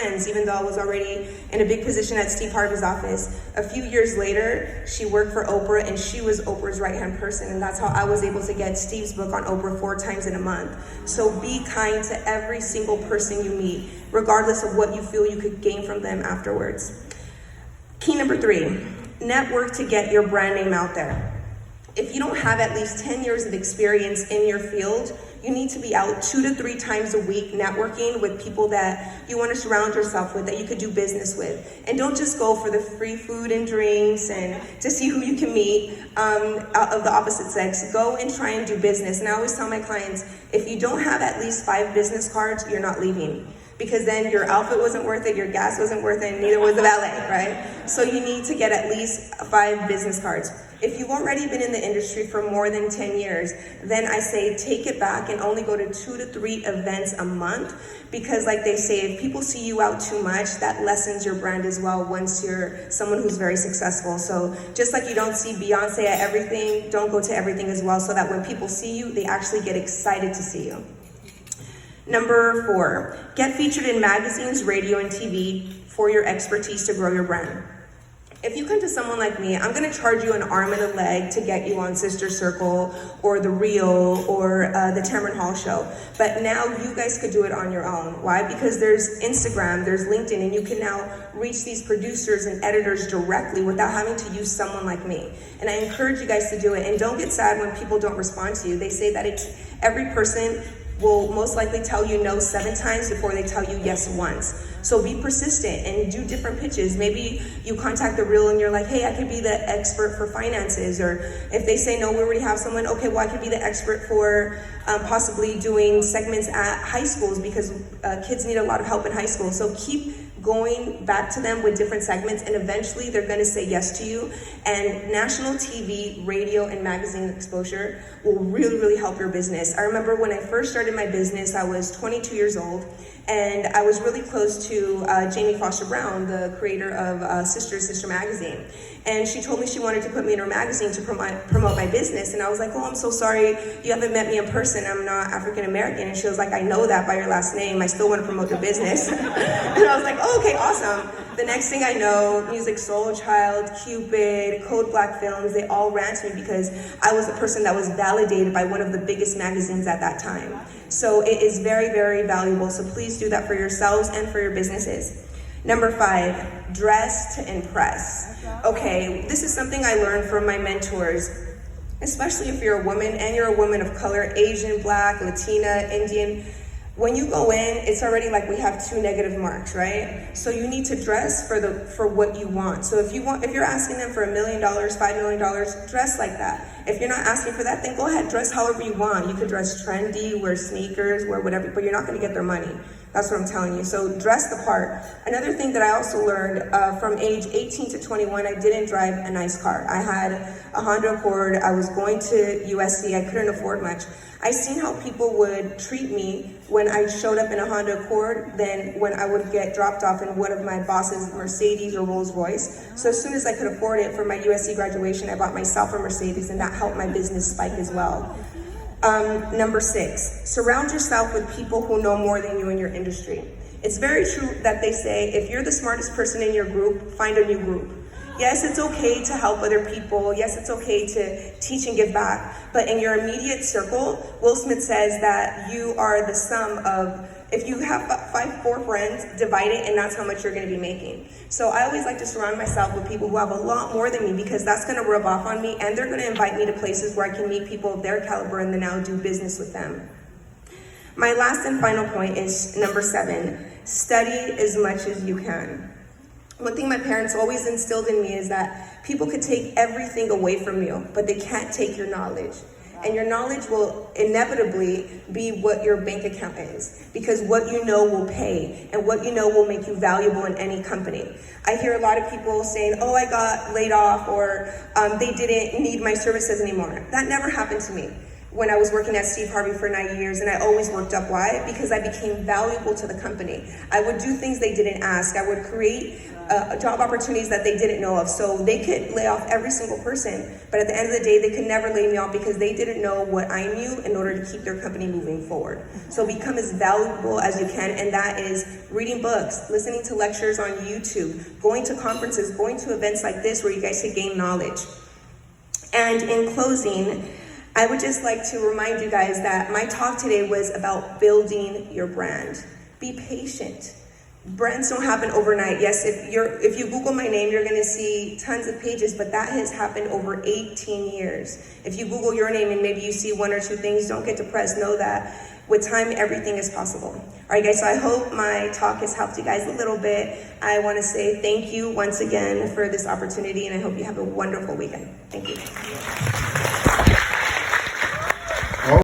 friends, even though I was already in a big position at Steve Harvey's office. A few years later, she worked for Oprah, and she was Oprah's right-hand person, and that's how I was able to get Steve's book on Oprah 4 times in a month. So be kind to every single person you meet, regardless of what you feel you could gain from them afterwards. Key number 3, network to get your brand name out there. If you don't have at least 10 years of experience in your field, you need to be out 2 to 3 times a week networking with people that you want to surround yourself with, that you could do business with. And don't just go for the free food and drinks and to see who you can meet of the opposite sex. Go and try and do business. And I always tell my clients, if you don't have at least 5 business cards, you're not leaving. Because then your outfit wasn't worth it, your gas wasn't worth it, and neither was the valet, right? So you need to get at least 5 business cards. If you've already been in the industry for more than 10 years, then I say take it back and only go to 2 to 3 events a month. Because like they say, if people see you out too much, that lessens your brand as well once you're someone who's very successful. So just like you don't see Beyonce at everything, don't go to everything as well, so that when people see you, they actually get excited to see you. Number 4, get featured in magazines, radio, and TV for your expertise to grow your brand. If you come to someone like me, I'm gonna charge you an arm and a leg to get you on Sister Circle or The Real or the Tamron Hall Show. But now you guys could do it on your own. Why? Because there's Instagram, there's LinkedIn, and you can now reach these producers and editors directly without having to use someone like me. And I encourage you guys to do it. And don't get sad when people don't respond to you. They say that every person will most likely tell you no 7 times before they tell you yes once. So be persistent and do different pitches. Maybe you contact The Real and you're like, hey, I could be the expert for finances. Or if they say no, we already have someone, okay, well, I could be the expert for possibly doing segments at high schools, because kids need a lot of help in high school. So keep going back to them with different segments, and eventually they're gonna say yes to you. And national TV, radio, and magazine exposure will really, really help your business. I remember when I first started my business, I was 22 years old, and I was really close to Jamie Foster Brown, the creator of Sister Magazine. And she told me she wanted to put me in her magazine to promote my business. And I was like, oh, I'm so sorry, you haven't met me in person, I'm not African American. And she was like, I know that by your last name, I still want to promote your business. And I was like, oh, okay, awesome. The next thing I know, Music Soul Child, Cupid, Code Black Films, they all ran to me because I was a person that was validated by one of the biggest magazines at that time. So it is very, very valuable. So please do that for yourselves and for your businesses. Number 5, dress to impress. Okay, this is something I learned from my mentors, especially if you're a woman and you're a woman of color, Asian, Black, Latina, Indian. When you go in, it's already like we have 2 negative marks, right? So you need to dress for what you want. So if you're asking them for $1 million, $5 million, dress like that. If you're not asking for that, then go ahead, dress however you want. You could dress trendy, wear sneakers, wear whatever, but you're not gonna get their money. That's what I'm telling you. So dress the part. Another thing that I also learned from age 18 to 21, I didn't drive a nice car. I had a Honda Accord. I was going to USC. I couldn't afford much. I seen how people would treat me when I showed up in a Honda Accord than when I would get dropped off in one of my boss's Mercedes or Rolls Royce. So as soon as I could afford it for my USC graduation, I bought myself a Mercedes, and that helped my business spike as well. Number 6, surround yourself with people who know more than you in your industry. It's very true that they say, if you're the smartest person in your group, find a new group. Yes, it's okay to help other people. Yes, it's okay to teach and give back. But in your immediate circle, Will Smith says that you are the sum of, if you have 4 friends, divide it, and that's how much you're gonna be making. So I always like to surround myself with people who have a lot more than me, because that's gonna rub off on me, and they're gonna invite me to places where I can meet people of their caliber and then now do business with them. My last and final point is number 7, study as much as you can. One thing my parents always instilled in me is that people could take everything away from you, but they can't take your knowledge. And your knowledge will inevitably be what your bank account is, because what you know will pay, and what you know will make you valuable in any company. I hear a lot of people saying, oh, I got laid off, or they didn't need my services anymore. That never happened to me. when I was working at Steve Harvey for 9 years, and I always worked up. Why? Because I became valuable to the company. I would do things they didn't ask. I would create job opportunities that they didn't know of. So they could lay off every single person, but at the end of the day, they could never lay me off because they didn't know what I knew in order to keep their company moving forward. So become as valuable as you can, and that is reading books, listening to lectures on YouTube, going to conferences, going to events like this where you guys can gain knowledge. And in closing, I would just like to remind you guys that my talk today was about building your brand. Be patient. Brands don't happen overnight. Yes, if you Google my name, you're gonna see tons of pages, but that has happened over 18 years. If you Google your name and maybe you see one or two things, don't get depressed. Know that with time, everything is possible. All right, guys, so I hope my talk has helped you guys a little bit. I wanna say thank you once again for this opportunity, and I hope you have a wonderful weekend. Thank you.